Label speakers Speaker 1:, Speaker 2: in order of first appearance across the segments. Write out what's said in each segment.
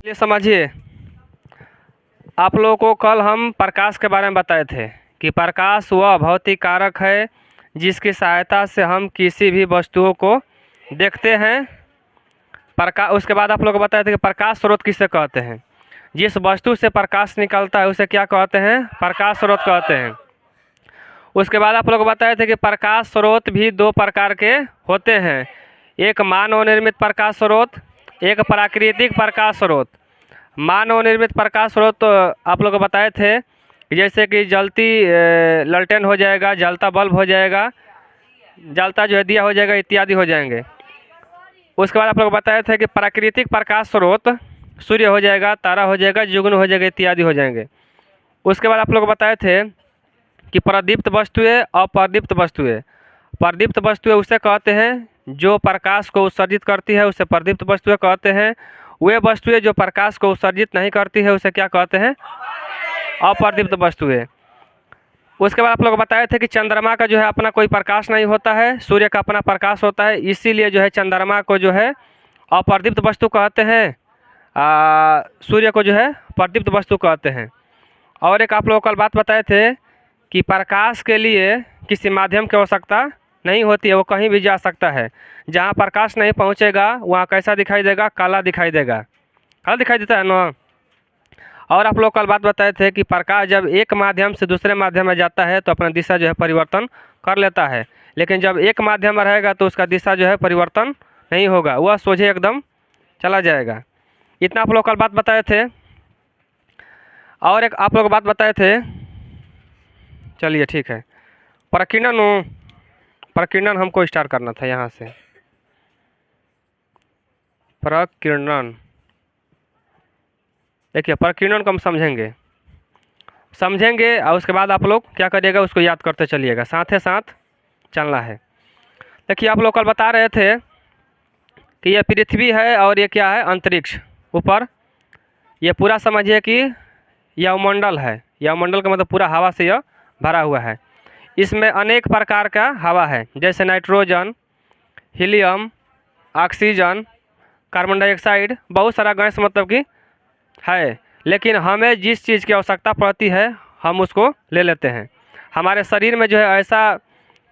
Speaker 1: ये समझिए, आप लोगों को कल हम प्रकाश के बारे में बताए थे कि प्रकाश वह भौतिक कारक है जिसकी सहायता से हम किसी भी वस्तुओं को देखते हैं। उसके बाद आप लोगों को बताए थे कि प्रकाश स्रोत किसे कहते हैं। जिस वस्तु से प्रकाश निकलता है उसे क्या कहते हैं? प्रकाश स्रोत कहते हैं। उसके बाद आप लोग बताए थे कि प्रकाश स्रोत भी दो प्रकार के होते हैं, एक मानव निर्मित प्रकाश स्रोत, एक प्राकृतिक प्रकाश स्रोत। मानव निर्मित प्रकाश स्रोत तो आप लोग को बताए थे कि जैसे कि जलती ललटेन हो जाएगा, जलता बल्ब हो जाएगा, जलता जो है दिया हो जाएगा, इत्यादि हो जाएंगे। उसके बाद आप लोग बताए थे कि प्राकृतिक प्रकाश स्रोत सूर्य हो जाएगा, तारा हो जाएगा, जुगनू हो जाएगा, इत्यादि हो जाएंगे। उसके बाद आप लोग बताए थे कि प्रदीप्त वस्तुएं, अप्रदीप्त वस्तुएं। प्रदीप्त वस्तुएं उसे कहते हैं जो प्रकाश को उत्सर्जित करती है, उसे प्रदीप्त वस्तुएं कहते हैं। वे वस्तुएं जो प्रकाश को उत्सर्जित नहीं करती है उसे क्या कहते हैं? अप्रदीप्त वस्तुएं। उसके बाद आप लोग बताए थे कि चंद्रमा का जो है अपना कोई प्रकाश नहीं होता है, सूर्य का अपना प्रकाश होता है, इसीलिए जो है चंद्रमा को जो है अप्रदीप्त वस्तु कहते हैं, सूर्य को जो है प्रदीप्त वस्तु कहते हैं। और एक आप लोग कल बात बताए थे कि प्रकाश के लिए किसी माध्यम की आवश्यकता नहीं होती है, वो कहीं भी जा सकता है। जहाँ प्रकाश नहीं पहुँचेगा वहाँ कैसा दिखाई देगा? काला दिखाई देगा, काला दिखाई देता है ना। और आप लोग कल बात बताए थे कि प्रकाश जब एक माध्यम से दूसरे माध्यम में जाता है तो अपना दिशा जो है परिवर्तन कर लेता है, लेकिन जब एक माध्यम में रहेगा तो उसका दिशा जो है परिवर्तन नहीं होगा, वह सोझे एकदम चला जाएगा। इतना आप लोग कल बात बताए थे। और एक आप लोग बात बताए थे, चलिए ठीक है, प्रकीर्णन हमको स्टार्ट करना था यहाँ से। प्रकीर्णन, देखिए प्रकीर्णन को हम समझेंगे और उसके बाद आप लोग क्या करिएगा, उसको याद करते चलिएगा, साथ ही साथ चलना है। देखिए आप लोग कल बता रहे थे कि यह पृथ्वी है और ये क्या है? अंतरिक्ष ऊपर। ये पूरा समझिए कि वायुमंडल है। वायुमंडल का मतलब पूरा हवा से यह भरा हुआ है। इसमें अनेक प्रकार का हवा है, जैसे nitrogen, helium, oxygen, carbon dioxide, बहुत सारा गैस मतलब कि है। लेकिन हमें जिस चीज़ की आवश्यकता पड़ती है हम उसको ले लेते हैं। हमारे शरीर में जो है ऐसा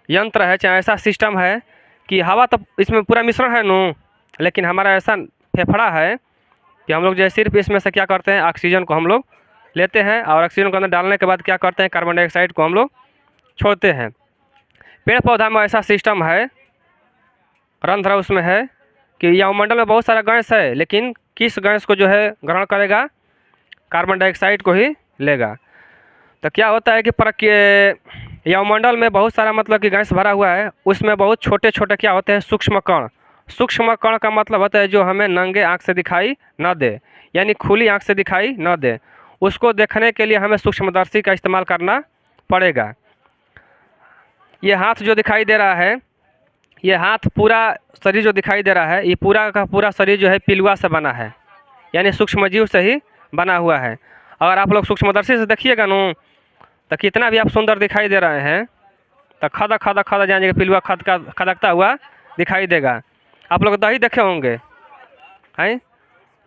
Speaker 1: यंत्र है, चाहे ऐसा सिस्टम है कि हवा तो इसमें पूरा मिश्रण है नू, लेकिन हमारा ऐसा फेफड़ा है कि हम लोग जो है सिर्फ इसमें से क्या करते हैं? ऑक्सीजन को हम लोग लेते हैं और ऑक्सीजन को अंदर डालने के बाद क्या करते हैं? कार्बन डाइऑक्साइड को हम लोग छोड़ते हैं। पेड़ पौधा में ऐसा सिस्टम है, रंध्र उसमें है कि वायुमंडल में बहुत सारा गैस है, लेकिन किस गैस को जो है ग्रहण करेगा? कार्बन डाइऑक्साइड को ही लेगा। तो क्या होता है कि वायुमंडल में बहुत सारा मतलब कि गैस भरा हुआ है, उसमें बहुत छोटे छोटे क्या होते हैं? सूक्ष्म कण। सूक्ष्म कण का मतलब होता है जो हमें नंगे आँख से दिखाई न दे, यानी खुली आँख से दिखाई न दे। उसको देखने के लिए हमें सूक्ष्मदर्शी का इस्तेमाल करना पड़ेगा। ये हाथ जो दिखाई दे रहा है, ये हाथ, पूरा शरीर जो दिखाई दे रहा है, ये पूरा का पूरा शरीर जो है पिलुआ से बना है, यानी सूक्ष्मजीव से ही बना हुआ है। अगर आप लोग सूक्ष्मदर्शी से देखिएगा नू तो कितना भी आप सुंदर दिखाई दे रहे हैं, तो खदा खदा खदा जानिए पिलुआ खदकता हुआ दिखाई देगा। आप लोग दही देखे होंगे हैं,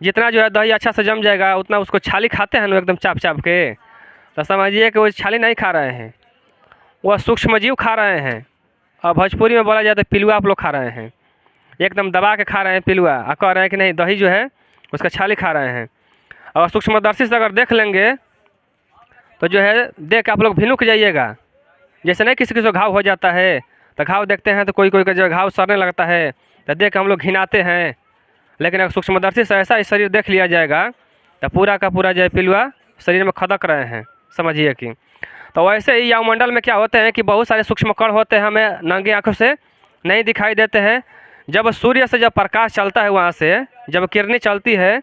Speaker 1: जितना जो है दही अच्छा से जम जाएगा उतना उसको छाली खाते हैं ना एकदम चाप चाप के, तो समझिए कि वो छाली नहीं खा रहे हैं, वह सूक्ष्मजीव खा रहे हैं। और भोजपुरी में बोला जाए तो पिलुआ आप लोग खा रहे हैं, एकदम दबा के खा रहे हैं पिलुआ, और कह रहे हैं कि नहीं दही जो है उसका छाली खा रहे हैं। और सूक्ष्मदर्शी से अगर देख लेंगे तो जो है देख के आप लोग भिनुक जाइएगा। जैसे नहीं किसी किसी को घाव हो जाता है तो घाव देखते हैं तो कोई कोई का जो घाव सड़ने लगता है तो देख के हम लोग घिनाते हैं, लेकिन अगर सूक्ष्मदर्शी से ऐसा शरीर देख लिया जाएगा तो पूरा का पूरा जो है पिलुआ शरीर में खदक रहे हैं, समझिए कि। तो वैसे ही वायुमंडल में क्या होते हैं कि बहुत सारे सूक्ष्म कण होते हैं, हमें नंगे आँखों से नहीं दिखाई देते हैं। जब सूर्य से जब प्रकाश चलता है, वहाँ से जब किरणें चलती है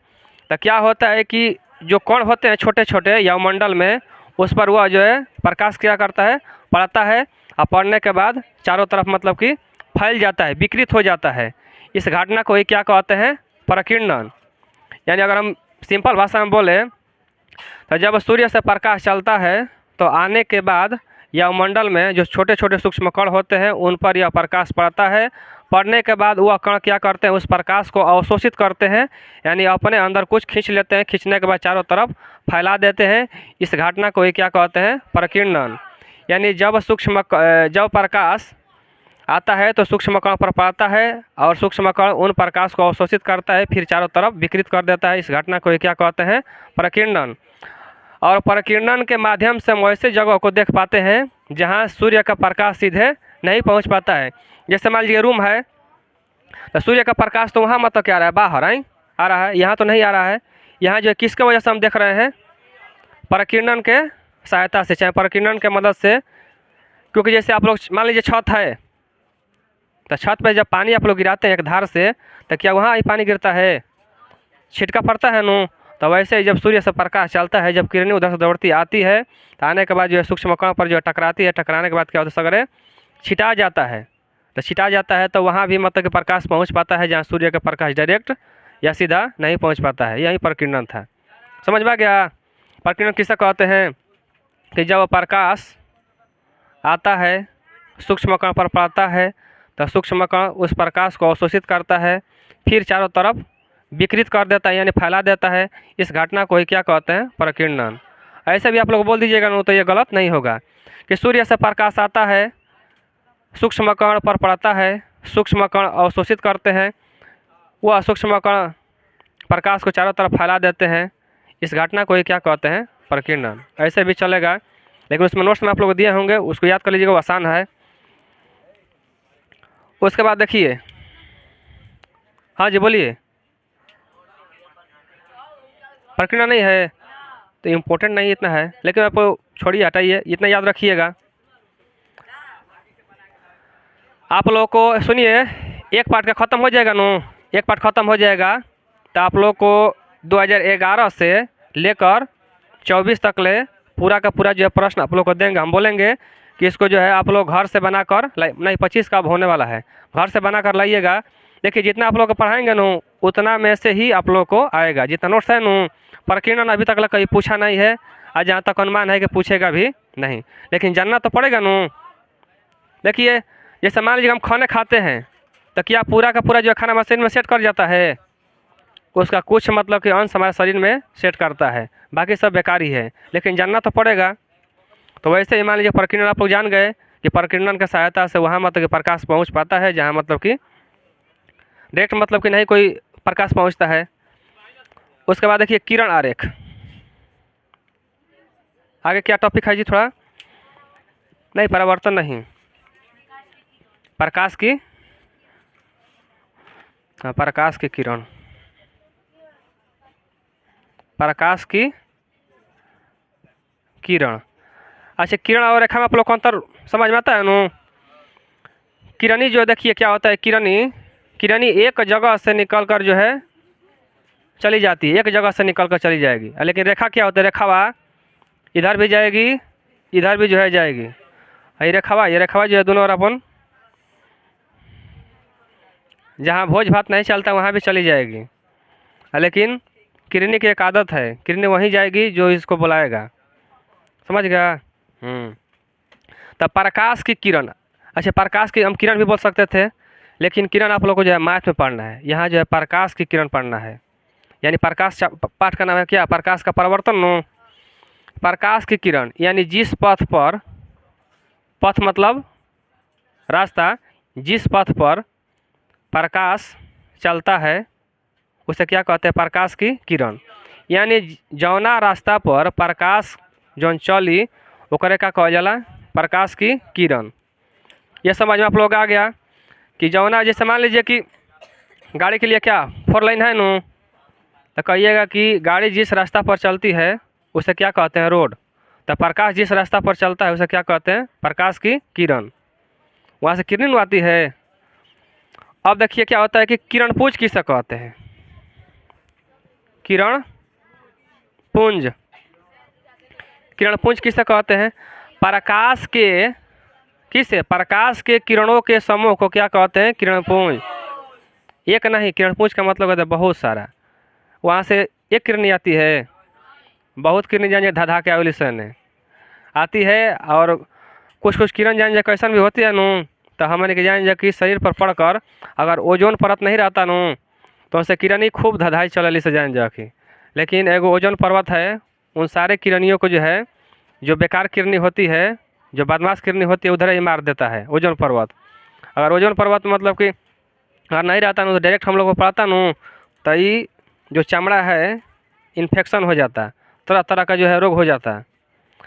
Speaker 1: तो क्या होता है कि जो कण होते हैं छोटे छोटे वायुमंडल में, उस पर वह जो है प्रकाश क्या करता है? पड़ता है, और पड़ने के बाद चारों तरफ मतलब कि फैल जाता है, विकृत हो जाता है। इस घटना को ही क्या कहते हैं? प्रकीर्णन। यानी अगर हम सिंपल भाषा में बोले तो जब सूर्य से प्रकाश चलता है तो आने के बाद वायुमंडल में जो छोटे छोटे सूक्ष्म कण होते हैं उन पर यह प्रकाश पड़ता है, पड़ने के बाद वह कण क्या करते हैं, उस प्रकाश को अवशोषित करते हैं, यानी अपने अंदर कुछ खींच लेते हैं। खींचने के बाद चारों तरफ फैला देते हैं। इस घटना को ही क्या कहते हैं, प्रकीर्णन। यानी जब प्रकाश आता है तो सूक्ष्म कण पर पड़ता है और सूक्ष्म कण उन प्रकाश को अवशोषित करता है, फिर चारों तरफ विकृत कर देता है। इस घटना को ही क्या कहते हैं, प्रकीर्णन। और प्रकीर्णन के माध्यम से हम ऐसे जगह को देख पाते हैं जहाँ सूर्य का प्रकाश सीधे नहीं पहुँच पाता है। जैसे मान लीजिए रूम है, तो सूर्य का प्रकाश तो वहाँ मतलब क्या आ रहा है, बाहर आ रहा है, यहाँ तो नहीं आ रहा है। यहाँ जो है किसके वजह से हम देख रहे हैं, प्रकीर्णन के सहायता से, चाहे प्रकीर्णन के मदद से। क्योंकि जैसे आप लोग मान लीजिए छत है, तो छत पे जब पानी आप लोग गिराते हैं एक धार से, तो क्या वहाँ ही पानी गिरता है, छिटका पड़ता है नो। तो वैसे ही जब सूर्य से प्रकाश चलता है, जब किरणें उधर से दौड़ती आती है, तो आने के बाद जो है सूक्ष्म कण पर जो टकराती है, टकराने के बाद क्या होता है, सगरे छिटा जाता है। तो छिटा जाता है तो वहाँ भी मतलब कि प्रकाश पहुँच पाता है, जहाँ सूर्य का प्रकाश डायरेक्ट या सीधा नहीं पहुँच पाता है। यही प्रकीर्णन था। समझ में आ गया। प्रकीर्णन किसे कहते हैं कि जब प्रकाश आता है, सूक्ष्म कण पर पड़ता है, तो सूक्ष्म कण उस प्रकाश को अवशोषित करता है, फिर चारों तरफ विकृत कर देता है, यानी फैला देता है। इस घटना को ही क्या कहते हैं, प्रकीर्णन। ऐसे भी आप लोग बोल दीजिएगा ना, तो ये गलत नहीं होगा कि सूर्य से प्रकाश आता है, सूक्ष्म कण पर पड़ता है, सूक्ष्म कण अवशोषित करते हैं, वह सूक्ष्म कण प्रकाश को चारों तरफ फैला देते हैं। इस घटना को ही क्या कहते हैं, प्रकीर्णन। ऐसे भी चलेगा, लेकिन उसमें नोट्स में आप लोग दिए होंगे, उसको याद कर लीजिएगा, वो आसान है। उसके बाद देखिए, हाँ जी बोलिए। प्रकीर्णन नहीं है तो इम्पोर्टेंट नहीं इतना है, लेकिन आपको छोड़िए, हटाइए, इतना याद रखिएगा। आप लोगों को सुनिए, एक पार्ट का ख़त्म हो जाएगा नो, एक पार्ट ख़त्म हो जाएगा तो आप लोग को 2011 से लेकर 24 तक ले पूरा का पूरा जो है प्रश्न आप लोग को देंगे। हम बोलेंगे कि इसको जो है आप लोग घर से बनाकर नहीं, 25 का अब होने वाला है, घर से बनाकर लाइएगा। देखिए जितना आप लोग को पढ़ाएंगे नो, उतना में से ही आप लोग को आएगा। जितना नोट्स है नो, प्रकीर्णन अभी तक कहीं पूछा नहीं है, और जहाँ तक अनुमान है कि पूछेगा भी नहीं, लेकिन जानना तो पड़ेगा नो। देखिए जैसे मान लीजिए हम खाने खाते हैं, तो क्या पूरा का पूरा जो है खाना मशीन में सेट कर जाता है, उसका कुछ मतलब कि अंश हमारे शरीर में सेट करता है, बाकी सब बेकार ही है, लेकिन जानना तो पड़ेगा। तो वैसे ही मान लीजिए प्रकीर्णन आप लोग जान गए कि प्रकीर्णन की सहायता से वहाँ मतलब कि प्रकाश पहुँच पाता है, जहाँ मतलब कि डायरेक्ट मतलब कि नहीं कोई प्रकाश पहुँचता है। उसके बाद देखिए किरण आरेख, आगे क्या टॉपिक है जी, थोड़ा नहीं, परावर्तन नहीं, प्रकाश की, प्रकाश की किरण, प्रकाश की किरण। अच्छा, किरण और रेखा में आप लोग को अंतर समझ में आता है नो। किरणी जो देखिए क्या होता है, किरणी एक जगह से निकलकर जो है चली जाती है, एक जगह से निकलकर चली जाएगी। लेकिन रेखा क्या होता है, रेखावा इधर भी जाएगी, इधर भी जो है जाएगी। ये रेखावा जो है दोनों और अपन जहाँ भोज भात नहीं चलता वहाँ भी चली जाएगी। लेकिन किरणी की एक आदत है, किरणी वहीं जाएगी जो इसको बुलाएगा। समझ गया। तब प्रकाश की किरण, अच्छा प्रकाश की हम किरण भी बोल सकते थे, लेकिन किरण आप लोग को जो है मैथ में पढ़ना है, यहाँ जो है प्रकाश की किरण पढ़ना है। यानी प्रकाश पाठ का नाम है क्या, प्रकाश का परावर्तन नो। प्रकाश की किरण यानी जिस पथ पर, पथ मतलब रास्ता, जिस पथ पर प्रकाश चलता है उसे क्या कहते हैं, प्रकाश की किरण। यानी जौना रास्ता पर प्रकाश जौन चली ओकरे का कहल जाला, प्रकाश की किरण। ये समझ में आप लोग आ गया कि जौना, जैसे मान लीजिए कि गाड़ी के लिए क्या 4 लाइन है नो, तो कहिएगा कि गाड़ी जिस रास्ता पर चलती है उसे क्या कहते हैं, रोड। तो प्रकाश जिस रास्ता पर चलता है उसे क्या कहते हैं, प्रकाश की किरण। वहाँ से किरण आती है। अब देखिए क्या होता है कि किरण पुंज किसे कहते हैं, किरण पुंज, किरण पुंज किसे कहते हैं, प्रकाश के, किसे, प्रकाश के किरणों के समूह को क्या कहते हैं, किरण पुंज। एक नहीं, किरण पुंज का मतलब होता है बहुत सारा। वहाँ से एक किरण आती है, बहुत किरण जान धाधा के एवोल्यूशन आती है, और कुछ कुछ किरण जान कैसन भी होती है नो, तो हमने के जान जा कि शरीर पर पड़कर अगर ओजोन परत नहीं रहता नु तो उससे किरनी खूब धधाई चलली से जान जा कि, लेकिन एगो ओजोन परत है, उन सारे किरणियों को जो है, जो बेकार किरनी होती है, जो बदमाश किरनी होती है, उधर ही मार देता है ओजोन पर्वत। अगर ओजोन पर्वत मतलब कि अगर नहीं रहता नु तो डायरेक्ट हम लोग को पड़ता नु तो ये जो चमड़ा है इन्फेक्शन हो जाता, तरह तरह का जो है रोग हो जाता।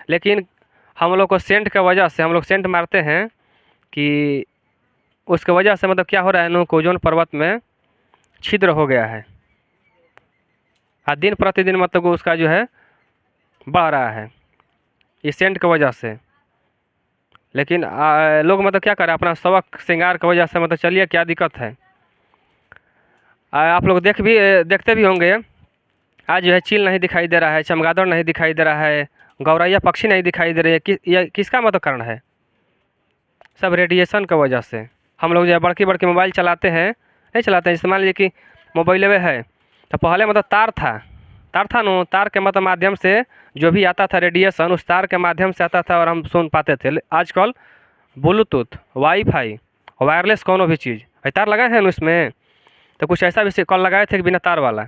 Speaker 1: लेकिन हम लोग को सेंट की वजह से हम लोग सेंट मारते हैं कि उसके वजह से मतलब क्या हो रहा है नु ओजोन पर्वत में छिद्र हो गया है, दिन प्रतिदिन मतलब उसका जो है बढ़ रहा है इस सेंट की वजह से। लेकिन लोग मतलब क्या करें अपना शौक श्रृंगार की वजह से, मतलब चलिए क्या दिक्कत है। आप लोग देखते भी होंगे, आज जो है चील नहीं दिखाई दे रहा है, चमगादड़ नहीं दिखाई दे रहा है, गौरैया पक्षी नहीं दिखाई दे रही है। ये किसका मतलब कारण है? सब रेडिएशन की वजह से। हम लोग जो है बड़की बड़की मोबाइल चलाते हैं, नहीं चलाते हैं, जैसे मान लीजिए कि मोबाइल में है तो पहले मतलब तार था नो, तार के मतलब माध्यम से जो भी आता था रेडिएशन उस तार के माध्यम से आता था और हम सुन पाते थे। आजकल ब्लूटूथ, वाईफाई, वायरलेस कोनो भी चीज़ तार लगाए हैं ना उसमें, तो कुछ ऐसा भी कॉल लगाए थे कि बिना तार वाला।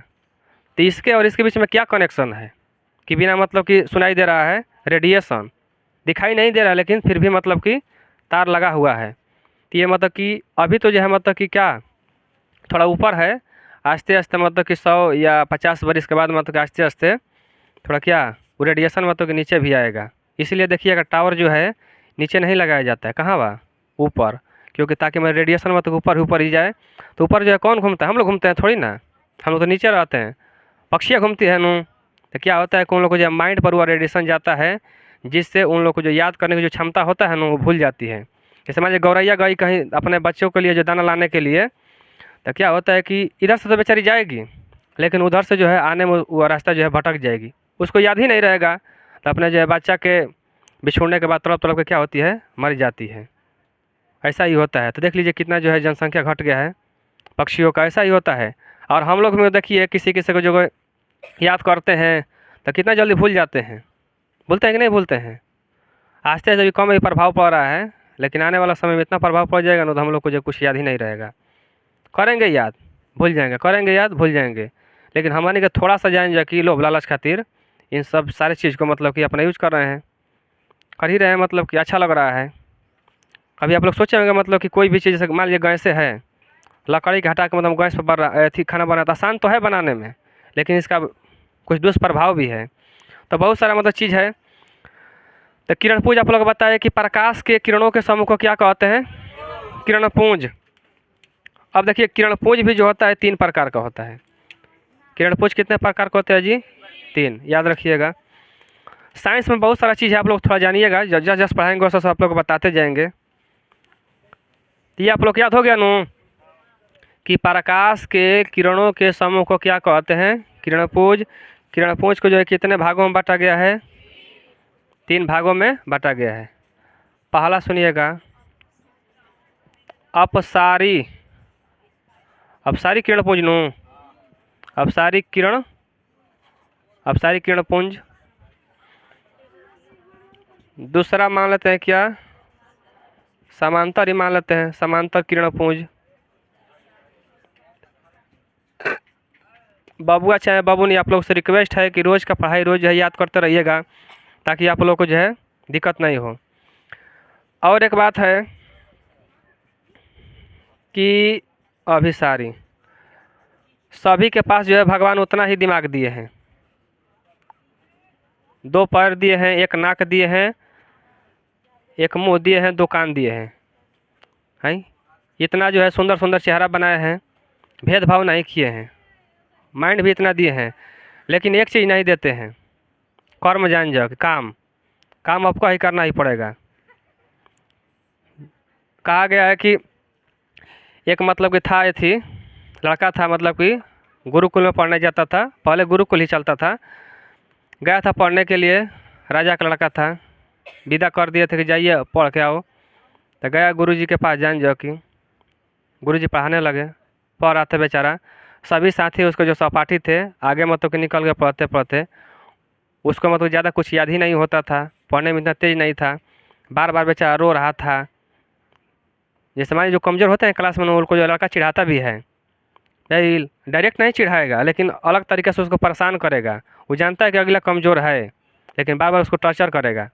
Speaker 1: तो इसके और इसके बीच में क्या कनेक्शन है कि बिना मतलब कि सुनाई दे रहा है रेडिएशन, दिखाई नहीं दे रहा है लेकिन फिर भी मतलब कि तार लगा हुआ है। तो ये मतलब कि अभी तो जो है मतलब कि क्या थोड़ा ऊपर है, आस्ते आस्ते मतलब कि 100 या 50 बरिस के बाद मतलब कि आस्ते आस्ते थोड़ा क्या वो रेडिएशन मतलब कि नीचे भी आएगा। इसीलिए देखिएगा टावर जो है नीचे नहीं लगाया जाता है, कहाँ बा ऊपर, क्योंकि ताकि मैं रेडिएशन मतलब ऊपर ही जाए। तो ऊपर जो है कौन घूमता है? हम लोग घूमते हैं थोड़ी ना, हम लोग तो नीचे रहते हैं। पक्षियाँ घूमती है नू, तो क्या होता है कि उन लोग को जो माइंड पर वो रेडिएशन जाता है जिससे उन लोग को जो याद करने की जो क्षमता होता है ना वो भूल जाती है। जैसे मान लीजिए गौरैया गई कहीं अपने बच्चों के लिए जो दाना लाने के लिए, तो क्या होता है कि इधर से तो बेचारी जाएगी लेकिन उधर से जो है आने में वो रास्ता जो है भटक जाएगी, उसको याद ही नहीं रहेगा। तो अपने जो है बच्चा के बिछोड़ने के बाद तड़प तड़प के क्या होती है, मर जाती है। ऐसा ही होता है। तो देख लीजिए कितना जो है जनसंख्या घट गया है पक्षियों का, ऐसा ही होता है। और हम लोग में देखिए किसी किसी को जो याद करते हैं तो कितना जल्दी भूल जाते हैं, भूलते हैं कि नहीं भूलते हैं। आस्ते आस्ते भी कम ही प्रभाव पड़ रहा है, लेकिन आने वाला समय में इतना प्रभाव पड़ जाएगा ना तो हम लोग को जो कुछ याद ही नहीं रहेगा। करेंगे याद भूल जाएंगे, करेंगे याद भूल जाएंगे। लेकिन हमारे के थोड़ा सा जाएंगे कि लोभ लालच खातिर इन सब सारे चीज़ को मतलब कि अपना यूज कर रहे हैं, कर ही रहे हैं, मतलब कि अच्छा लग रहा है। अभी आप लोग सोचे होंगे मतलब कि कोई भी चीज़ जैसे मान लीजिए गैस से है, लकड़ी के हटा के मतलब गैस पर बन रहा थी खाना बनाता, आसान तो है बनाने में लेकिन इसका कुछ दुष्प्रभाव भी है। तो बहुत सारा मतलब चीज़ है। तो किरणपुंज आप लोग बताए कि प्रकाश के किरणों के समूह को क्या कहते हैं? किरणपुंज। अब देखिए किरणपुंज भी जो होता है 3 प्रकार का होता है। किरणपुंज कितने प्रकार का होते हैं जी? 3, याद रखिएगा। साइंस में बहुत सारा चीज़ है, आप लोग थोड़ा जानिएगा, जस पढ़ाएंगे वैसा सब आप लोग को बताते जाएंगे। तो ये आप लोग याद हो गया नो कि प्रकाश के किरणों के समूह को क्या कहते हैं? किरणपुंज। किरणपुंज को जो है कितने भागों में बांटा गया है? 3 भागों में बांटा गया है। पहला सुनिएगा अपसारी, अपसारी किरणपुंज नो, अपसारी किरणपुंज। दूसरा मान लेते हैं क्या? समांतर ही मान लेते हैं, समांतर किरणपुंज। बबुआ चाहे बबू नहीं, आप लोग से रिक्वेस्ट है कि रोज़ का पढ़ाई रोज़ जो है याद करते रहिएगा ताकि आप लोग को जो है दिक्कत नहीं हो। और एक बात है कि अभिसारी, सभी के पास जो है भगवान उतना ही दिमाग दिए हैं। 2 पैर दिए हैं, 1 नाक दिए हैं, 1 मुंह दिए हैं, 2 कान दिए हैं। इतना जो है सुंदर सुंदर चेहरा बनाए हैं, भेदभाव नहीं किए हैं। माइंड भी इतना दिए हैं, लेकिन एक चीज़ नहीं देते हैं, कर्म जान जाओ कि काम आपको ही करना ही पड़ेगा। कहा गया है कि एक मतलब कि था, ये थी लड़का था, मतलब कि गुरुकुल में पढ़ने जाता था, पहले गुरुकुल ही चलता था। गया था पढ़ने के लिए, राजा का लड़का था, विदा कर दिए थे कि जाइए पढ़ के आओ। तो गया गुरुजी के पास, जान जाओ कि गुरुजी पढ़ाने लगे, पढ़ रहा था बेचारा। सभी साथी उसके जो सहपाठी थे आगे मतलब कि निकल के पढ़ते पढ़ते, उसको मतलब ज़्यादा कुछ याद ही नहीं होता था, पढ़ने में इतना तेज नहीं था, बार बार बेचारा रो रहा था। जैसे हमारे जो कमज़ोर होते हैं क्लास में उनको जो लड़का चिढ़ाता भी है, भाई डायरेक्ट नहीं चिढ़ाएगा लेकिन अलग तरीके से उसको परेशान करेगा। वो जानता है कि अगला कमज़ोर है लेकिन बार बार उसको टॉर्चर करेगा,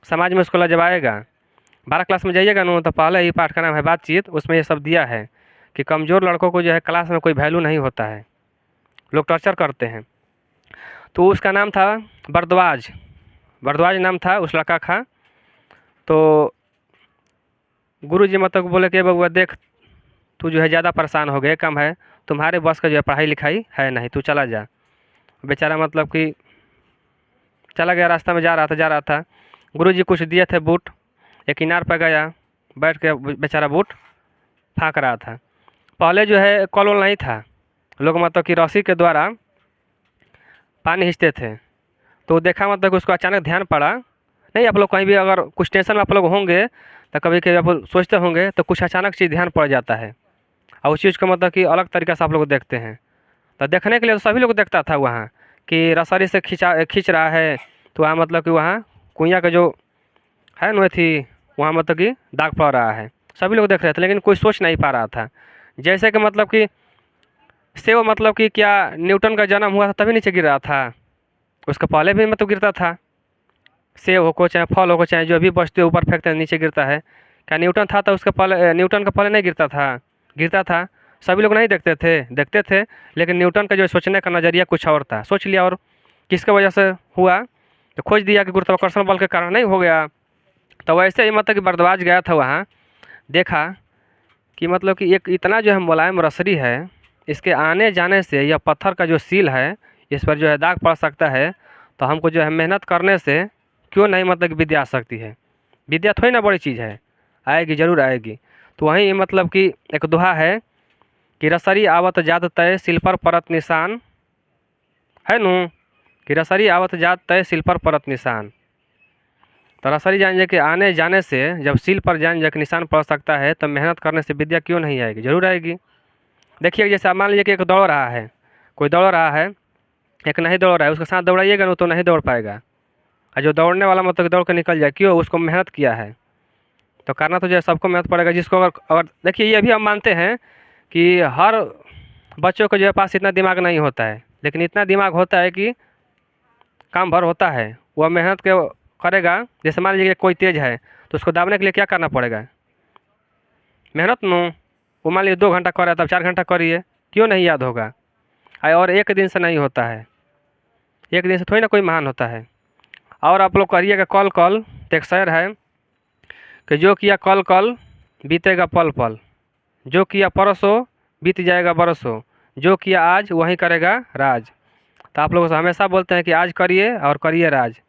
Speaker 1: समाज में उसको लजवाएगा। 12 क्लास में जाइएगा ना तो पहले ही पाठ का नाम है बातचीत, उसमें ये सब दिया है कि कमज़ोर लड़कों को जो है क्लास में कोई वैल्यू नहीं होता है, लोग टॉर्चर करते हैं। तो उसका नाम था भरद्वाज, भरद्वाज नाम था उस लड़का का। तो गुरुजी मतलब बोले कि बबुआ देख, तू जो है ज़्यादा परेशान हो गए, कम है, तुम्हारे बस का जो है पढ़ाई लिखाई है नहीं, तू चला जा। बेचारा मतलब कि चला गया, रास्ता में जा रहा था। गुरुजी कुछ दिए थे बूट, एक किनार पर गया, बैठ के बेचारा बूट फाँक रहा था। पहले जो है कल वल नहीं था, लोग मतलब कि रस्सी के द्वारा पानी खींचते थे। तो देखा मतलब कि उसको अचानक ध्यान पड़ा, नहीं आप लोग कहीं भी अगर कुछ टेंशन में आप लोग होंगे तो कभी कभी आप सोचते होंगे तो कुछ अचानक चीज़ ध्यान पड़ जाता है और उस चीज़ को मतलब कि अलग तरीके से आप लोग देखते हैं। तो देखने के लिए तो सभी लोग देखता था वहाँ कि रसरी से खींच रहा है, तो वहाँ मतलब कि वहाँ कुइयाँ का जो है न थी, वहाँ मतलब कि दाग पड़ रहा है, सभी लोग देख रहे थे लेकिन कोई सोच नहीं पा रहा था। जैसे कि मतलब कि सेव मतलब कि क्या न्यूटन का जन्म हुआ था तभी नीचे गिर रहा था, उसका पहले भी मतलब गिरता था। सेव हो चाहे फल हो चाहे जो भी वस्तु ऊपर फेंकते हैं नीचे गिरता है। क्या न्यूटन था तो उसका पहले, न्यूटन का पहले नहीं गिरता था? गिरता था। सभी लोग नहीं देखते थे लेकिन न्यूटन का जो सोचने का नज़रिया कुछ और था, सोच लिया और किसके वजह से हुआ तो खोज दिया कि गुरुत्वाकर्षण बल के कारण नहीं हो गया। तो वैसे ही मतलब कि भरद्वाज गया था वहाँ, देखा कि मतलब कि एक इतना जो है मुलायम रसरी है, इसके आने जाने से यह पत्थर का जो सील है इस पर जो है दाग पड़ सकता है। तो हमको जो है मेहनत करने से क्यों नहीं मतलब कि विद्या आ सकती है। विद्या थोड़ी ना बड़ी चीज़ है, आएगी ज़रूर आएगी। तो वहीं मतलब कि एक दोहा है कि रसरी आवत जात तय सिल पर परत निशान, है नू, कि रसरी आवत जात तय सिल पर परत निशान। तो रसरी जान जाए कि आने जाने से जब सील पर जान जाए कि निशान पड़ सकता है तो मेहनत करने से विद्या क्यों नहीं आएगी, ज़रूर आएगी। देखिए जैसे आप मान लीजिए कि एक दौड़ रहा है, कोई दौड़ रहा है, एक नहीं दौड़ रहा है, उसके साथ दौड़ाइएगा ना तो नहीं दौड़ पाएगा। और जो दौड़ने वाला मतलब दौड़ के निकल जाए, क्यों, उसको मेहनत किया है। तो करना तो जो है सबको मेहनत पड़ेगा। जिसको अगर देखिए ये भी हम मानते हैं कि हर बच्चों के जो है पास इतना दिमाग नहीं होता है, लेकिन इतना दिमाग होता है कि काम भर होता है, वह मेहनत के करेगा। जैसे मान लीजिए कोई तेज़ है तो उसको दाबने के लिए क्या करना पड़ेगा, मेहनत नो। वो मान लीजिए 2 घंटा कर रहा है तब 4 घंटा करिए, क्यों नहीं याद होगा। और एक दिन से नहीं होता है, एक दिन से थोड़ी ना कोई महान होता है। और आप लोग करिएगा कल कल, तो एक शेर है कि जो किया कल कल बीतेगा पल पल, जो किया परसों बीत जाएगा बरसों, जो किया आज वही करेगा राज। तो आप लोगों से हमेशा बोलते हैं कि आज करिए और करिए राज,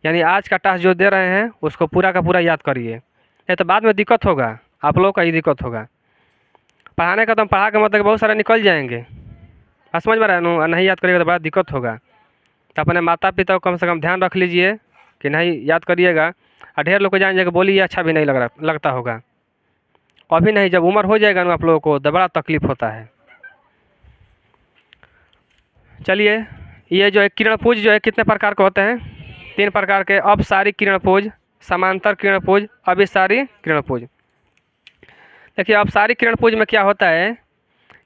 Speaker 1: यानी आज का टास्क जो दे रहे हैं उसको पूरा का पूरा याद करिए, नहीं तो बाद में दिक्कत होगा, आप लोगों का ही दिक्कत होगा। पढ़ाने का तो हम पढ़ा के मतलब बहुत सारे निकल जाएंगे, समझ में रहा है, नहीं याद करिएगा तो बड़ा दिक्कत होगा। तो अपने माता पिता को कम से कम ध्यान रख लीजिए कि नहीं याद करिएगा। और ढेर लोग को जान जाएगा बोलिए अच्छा भी नहीं लगता होगा, अभी नहीं, जब उम्र हो जाएगा ना आप लोगों को तो बड़ा तकलीफ होता है। चलिए, ये जो है किरणपुंज जो है कितने प्रकार के होते हैं, 3 प्रकार के। अपसारी किरणपुंज, समांतर किरणपुंज, अभिसारी किरणपुंज। देखिए अपसारी किरणपुंज में क्या होता है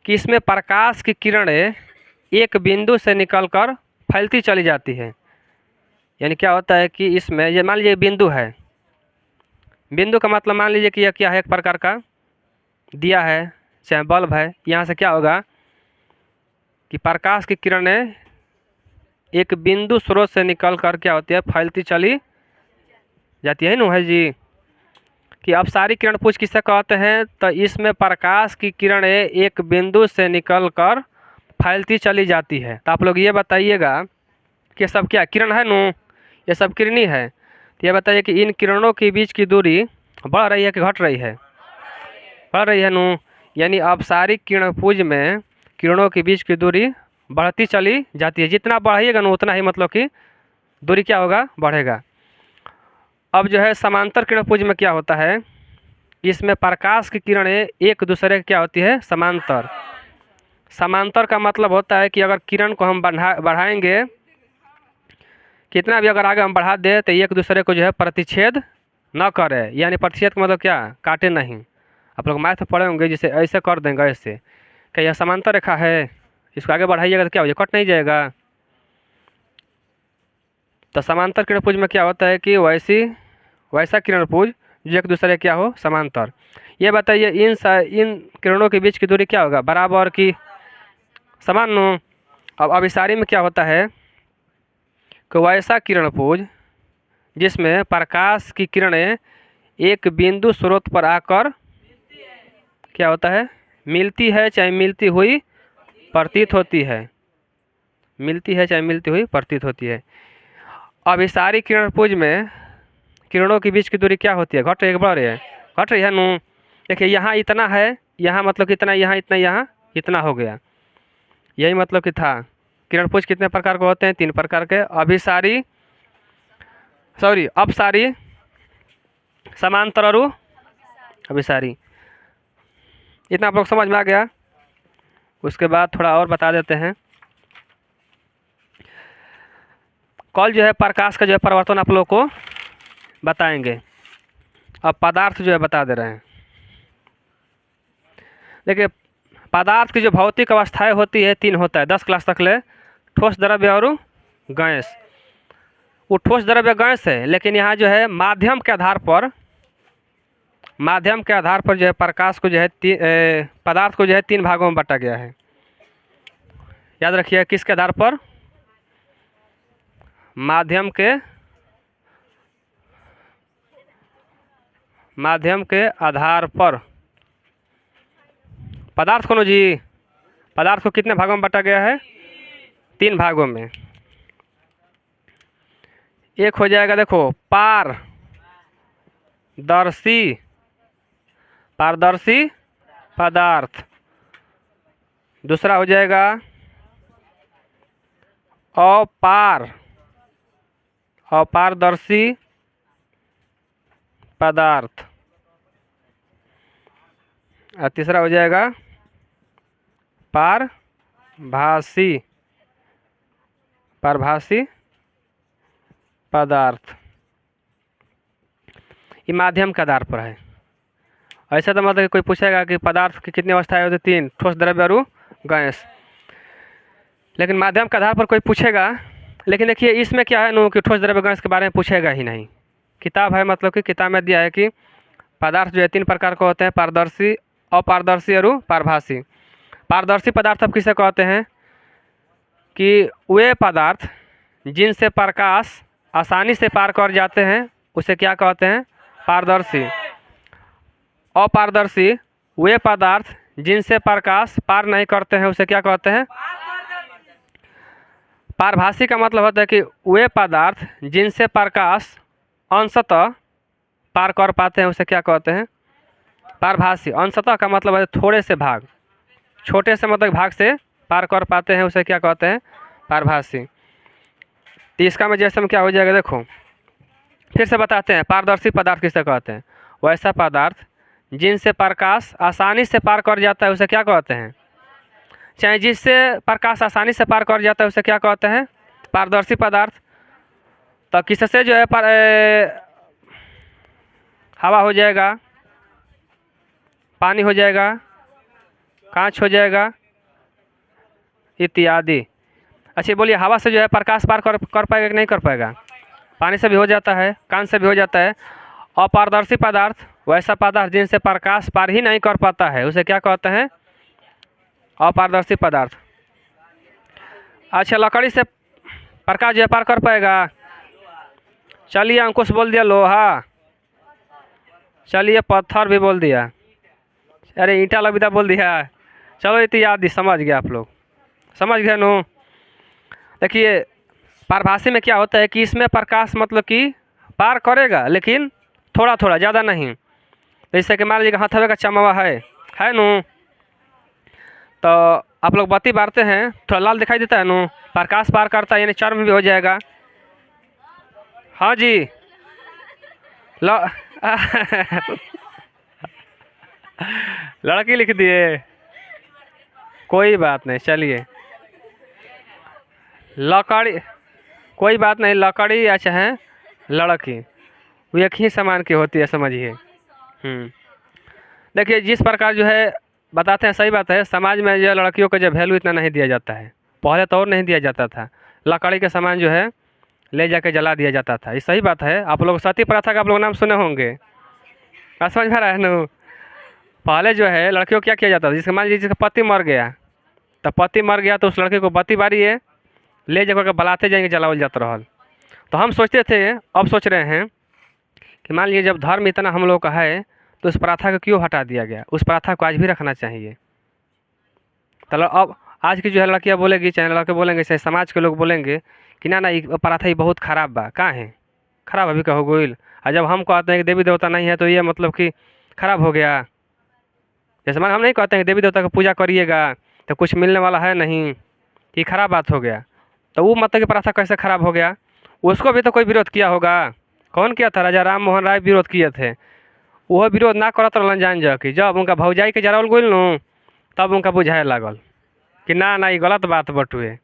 Speaker 1: कि इसमें प्रकाश की किरणें एक बिंदु से निकलकर फैलती चली जाती है। यानी क्या होता है कि इसमें ये मान लीजिए बिंदु है, बिंदु का मतलब मान लीजिए कि यह क्या है, एक प्रकार का दिया है चाहे बल्ब है। यहाँ से क्या होगा कि प्रकाश की किरणें एक बिंदु स्रोत से निकल कर क्या होती है, फैलती चली जाती है ना, है जी। कि अपसारी किरणपुंज किसे कहते हैं, तो इसमें प्रकाश की किरणें एक बिंदु से निकल कर फैलती चली जाती है। तो आप लोग ये बताइएगा कि सब क्या किरण है नू, ये सब किरणी है। तो ये बताइए कि इन किरणों के बीच की दूरी बढ़ रही है कि घट रही है, बढ़ रही है नू। यानी अपसारी किरणपुंज में किरणों के बीच की दूरी बढ़ती चली जाती है, जितना बढ़ाइएगा ना उतना ही मतलब कि दूरी क्या होगा, बढ़ेगा। अब जो है समांतर किरणपुंज में क्या होता है, इसमें प्रकाश की किरणें एक दूसरे की क्या होती है, समांतर। समांतर का मतलब होता है कि अगर किरण को हम बढ़ाएंगे, कितना भी अगर आगे हम बढ़ा दें तो एक दूसरे को जो है प्रतिच्छेद न करे, यानी प्रतिच्छेद का मतलब क्या, काटे नहीं। आप लोग मैथ में पढ़े होंगे, जिसे ऐसे कर देंगे ऐसे, क्या यह समांतर रेखा है, इसको आगे बढ़ाइएगा तो क्या हो जाएगा, कट नहीं जाएगा। तो समांतर किरणपुंज में क्या होता है कि वैसा किरणपुंज जो एक दूसरे क्या हो समांतर। ये बताइए इन किरणों के बीच की दूरी क्या होगा, बराबर की समान नो। अब अभिसारी में क्या होता है कि वैसा किरणपुंज जिसमें प्रकाश की किरणें एक बिंदु स्रोत पर आकर क्या होता है, मिलती है चाहे मिलती हुई प्रतीत होती है, मिलती है चाहे मिलती हुई प्रतीत होती है। अभिसारी किरणपुंज में किरणों के बीच की दूरी क्या होती है, घट रही है बढ़ रही है, घट रही है नो। देखिए यहाँ इतना है, यहाँ मतलब कितना, यहाँ इतना, यहाँ इतना हो गया, यही मतलब कि था। किरणपुंज कितने प्रकार के होते हैं, 3 प्रकार के, अपसारी, समांतर और अभिसारी। इतना आप लोग समझ में आ गया। उसके बाद थोड़ा और बता देते हैं। कल जो है प्रकाश का जो है परिवर्तन आप लोग को बताएंगे। अब पदार्थ जो है बता दे रहे हैं। देखिए पदार्थ की जो भौतिक अवस्थाएं होती है 3 होता है, 10 क्लास तक ले, ठोस, द्रव्य और गैस। वो ठोस, द्रव्य, गैस है, लेकिन यहाँ जो है माध्यम के आधार पर जो है प्रकाश को जो है पदार्थ को जो है 3 भागों में बांटा गया है। याद रखिए किसके आधार पर, माध्यम के आधार पर। पदार्थ को जी, पदार्थ को कितने भागों में बांटा गया है, 3 भागों में। एक हो जाएगा देखो पारदर्शी पदार्थ, दूसरा हो जाएगा अपारदर्शी पदार्थ, और तीसरा हो जाएगा पारभासी पदार्थ। ये माध्यम के आधार पर है। ऐसा तो मतलब कि कोई पूछेगा कि पदार्थ की कितनी अवस्थाएं होती, 3, ठोस, द्रव्य और गैस। लेकिन माध्यम के आधार पर कोई पूछेगा, लेकिन देखिए इसमें क्या है नो कि ठोस, द्रव्य, गैस के बारे में पूछेगा ही नहीं। किताब है, मतलब कि किताब में दिया है कि पदार्थ जो है 3 प्रकार के होते हैं, पारदर्शी, अपारदर्शी और पारभासी। पारदर्शी पदार्थ अब किसे कहते हैं कि वे पदार्थ जिनसे प्रकाश आसानी से पार कर जाते हैं उसे क्या कहते हैं, पारदर्शी। अपारदर्शी वे पदार्थ जिनसे प्रकाश पार नहीं करते हैं उसे क्या कहते हैं, पारभासी का मतलब होता है कि वे पदार्थ जिनसे प्रकाश अंशतः पार कर पाते हैं उसे क्या कहते हैं, पारभासी। अंशतः का मतलब है थोड़े से भाग, छोटे से मतलब भाग से पार कर पाते हैं उसे क्या कहते हैं, पारभासी। तो इसका में जैसे में क्या हो जाएगा देखो, फिर से बताते हैं। पारदर्शी पदार्थ किसे कहते हैं, वैसा पदार्थ जिनसे प्रकाश आसानी से पार कर जाता है उसे क्या कहते हैं, चाहे जिससे प्रकाश आसानी से पार कर जाता है उसे क्या कहते हैं, पारदर्शी पदार्थ। तो किससे जो है हवा हो जाएगा, पानी हो जाएगा, कांच हो जाएगा इत्यादि। अच्छा बोलिए हवा से जो है प्रकाश पार कर पाएगा कि नहीं कर पाएगा, पानी से भी हो जाता है, कांच से भी हो जाता है। अपारदर्शी पदार्थ वैसा पदार्थ जिनसे प्रकाश पार ही नहीं कर पाता है उसे क्या कहते हैं, अपारदर्शी पदार्थ। अच्छा लकड़ी से प्रकाश जो है पार कर पाएगा, चलिए अंकुश बोल दिया लोहा, चलिए पत्थर भी बोल दिया, अरे ईंटा लविदा बोल दिया। चलो इत्यादि समझ गए आप लोग, समझ गए नो। देखिए पारभासी में क्या होता है कि इसमें प्रकाश मतलब कि पार करेगा लेकिन थोड़ा थोड़ा, ज़्यादा नहीं। जैसे कि मान लीजिए हथवे का चमवा है नो, तो आप लोग बत्ती बारते हैं, थोड़ा लाल दिखाई देता है नो, प्रकाश पार करता है यानी चर्म भी हो जाएगा। हाँ जी लड़की लिख दिए, कोई बात नहीं, चलिए लकड़ी, कोई बात नहीं, लकड़ी या चाहे लड़की वो एक ही समान की होती है, समझिए। देखिए जिस प्रकार जो है बताते हैं, सही बात है, समाज में जो लड़कियों को जो वैल्यू इतना नहीं दिया जाता है, पहले तो और नहीं दिया जाता था, लकड़ी के सामान जो है ले जाके जला दिया जाता था, ये सही बात है। आप लोग सती प्रथा का आप लोग नाम सुने होंगे, बात समझ में आ रहा है ना। पहले जो है लड़कियों को क्या किया जाता था, जिसका मान लीजिए जिसका पति मर गया, तो पति मर गया तो उस लड़के को बत्ती बारी है ले जाकर के बलाते जाएंगे, जलावल जाता रहल। तो हम सोचते थे, अब सोच रहे हैं कि मान लीजिए जब धर्म इतना हम लोग का है तो उस प्रथा को क्यों हटा दिया गया, उस प्रथा को आज भी रखना चाहिए। तो अब आज की जो है लड़कियाँ बोलेगी, चाहे लड़के बोलेंगे, चाहे समाज के लोग बोलेंगे कि ना ना ये प्रथा ही बहुत खराब बा, कहाँ है खराब अभी का हो गई। और जब हम कहते हैं कि देवी देवता नहीं है तो ये मतलब कि खराब हो गया। जैसे मान हम नहीं कहते हैं कि देवी देवता की पूजा करिएगा तो कुछ मिलने वाला है नहीं, ये खराब बात हो गया। तो वो मतलब कि प्रथा कैसे खराब हो गया, उसको भी तो कोई विरोध किया होगा। कौन किया था, राजा राम मोहन राय विरोध किए थे। वह विरोध ना करत रहलन, जान जा कि जब उनका भौजाई के जरावल गइल नु तब उनका बुझाए लागल कि ना ना ये गलत बात बटुए।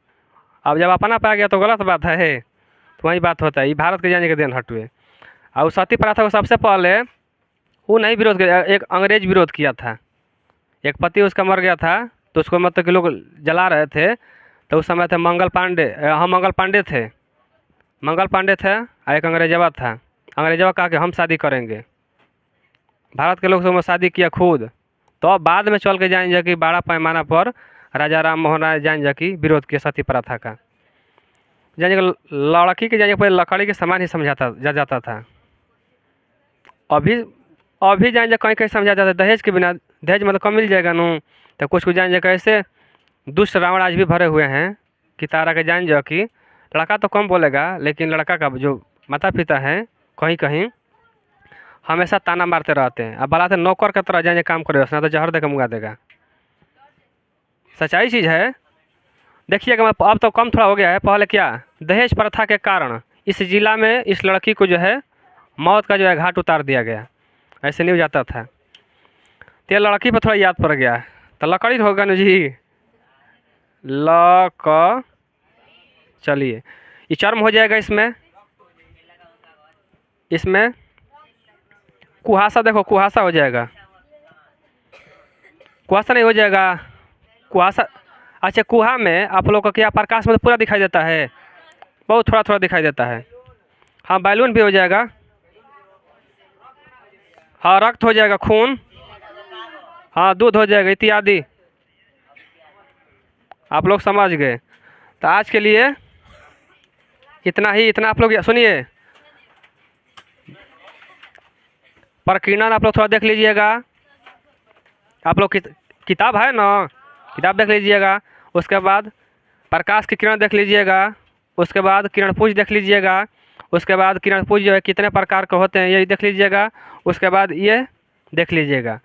Speaker 1: अब जब अपना पा गया तो गलत बात है, तो वही बात होता है, ये भारत के जाने के दिन हटुए। और सती प्रथा को सबसे पहले वो नहीं विरोध किया, एक अंग्रेज विरोध किया था। एक पति उसका मर गया था तो उसको मतलब कि लोग जला रहे थे, तो उस समय थे मंगल पांडे, हम मंगल पांडे थे, मंगल पांडे थे और एक अंग्रेजवा था। अंग्रेजवा कहा कि हम शादी करेंगे, भारत के लोग से शादी किया खुद। तो अब बाद में चल के जान जा कि बड़ा पैमाना पर राजा राम मोहन राय जान जा कि विरोध किया सती प्रथा का। जाने लड़की के जाने पहले लकड़ी के सामान ही समझाता जाता था। अभी अभी जान जा कहीं कहीं समझा जाता है दहेज के बिना, दहेज मतलब कम मिल जाएगा नू। तो कुछ कुछ जान जा कैसे दुष्ट रावण आज भी भरे हुए हैं कि तारा के जान जा कि लड़का तो कम बोलेगा लेकिन लड़का का जो माता पिता हैं कहीं कहीं हमेशा ताना मारते रहते हैं। अब बलाते नौकर की तरह जाने काम करे, ना तो जहर देकर मुंगा देगा। सच्चाई चीज़ है। देखिएगा अब तो कम थोड़ा हो गया है, पहले क्या दहेज प्रथा के कारण इस जिला में इस लड़की को जो है मौत का जो है घाट उतार दिया गया, ऐसे न्यूज आता था। तो ये लड़की पर थोड़ा याद पड़ गया, तो लकड़ी होगा ना जी, चलिए ये चर्म हो जाएगा। इसमें इसमें कुहासा, देखो कुहासा हो जाएगा, कुहासा नहीं हो जाएगा, कुहासा। अच्छा कुहा में आप लोग को क्या प्रकाश में तो पूरा दिखाई देता है, बहुत थोड़ा थोड़ा दिखाई देता है। हाँ बैलून भी हो जाएगा, हाँ रक्त हो जाएगा, खून, हाँ दूध हो जाएगा इत्यादि। आप लोग समझ गए। तो आज के लिए इतना ही, इतना आप लोग सुनिए। प्रकीर्णन आप लोग थोड़ा देख लीजिएगा, आप लोग किताब है ना, किताब देख लीजिएगा। उसके बाद प्रकाश की किरण देख लीजिएगा, उसके बाद किरण पुंज देख लीजिएगा, उसके बाद किरण पुंज जो है कितने प्रकार के होते हैं ये देख लीजिएगा, उसके बाद ये देख लीजिएगा।